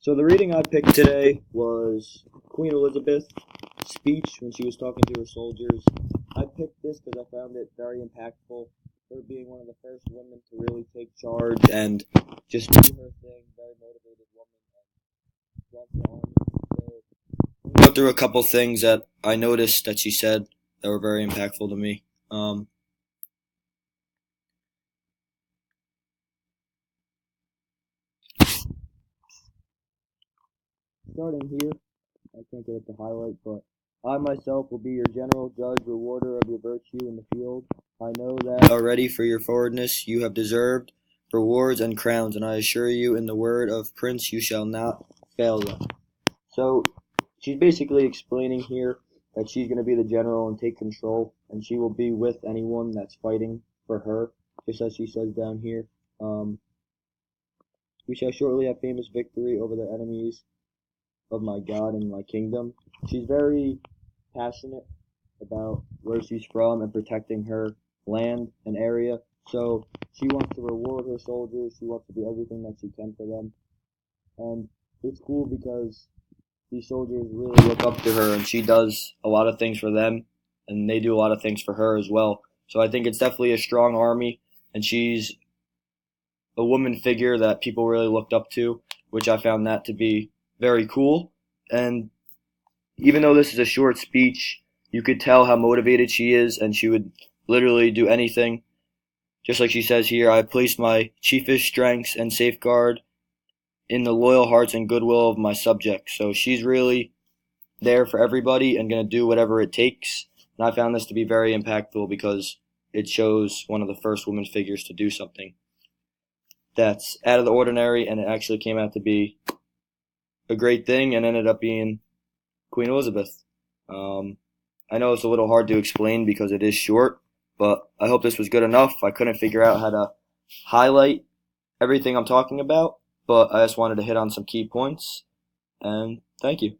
So the reading I picked today was Queen Elizabeth's speech when she was talking to her soldiers. I picked this because I found it very impactful. Her being one of the first women to really take charge and just do her thing. Very motivated woman and brought the army. So I'll go through a couple things that I noticed that she said that were very impactful to me. Starting here, I can't get it to highlight, but I myself will be your general judge, rewarder of your virtue in the field. I know that already for your forwardness you have deserved rewards and crowns, and I assure you in the word of Prince you shall not fail them. So she's basically explaining here that she's going to be the general and take control, and she will be with anyone that's fighting for her, just as she says down here. We shall shortly have famous victory over the enemies of my God and my kingdom. She's very passionate about where she's from and protecting her land and area. So she wants to reward her soldiers. She wants to do everything that she can for them. And it's cool because these soldiers really look up to her and she does a lot of things for them and they do a lot of things for her as well. So I think it's definitely a strong army and she's a woman figure that people really looked up to, which I found that to be very cool. And even though this is a short speech, you could tell how motivated she is, and she would literally do anything. Just like she says here, I place my chiefest strengths and safeguard in the loyal hearts and goodwill of my subjects. So she's really there for everybody and going to do whatever it takes. And I found this to be very impactful because it shows one of the first women figures to do something that's out of the ordinary, and it actually came out to be a great thing and ended up being Queen Elizabeth. I know it's a little hard to explain because it is short, but I hope this was good enough. I couldn't figure out how to highlight everything I'm talking about, but I just wanted to hit on some key points, and thank you.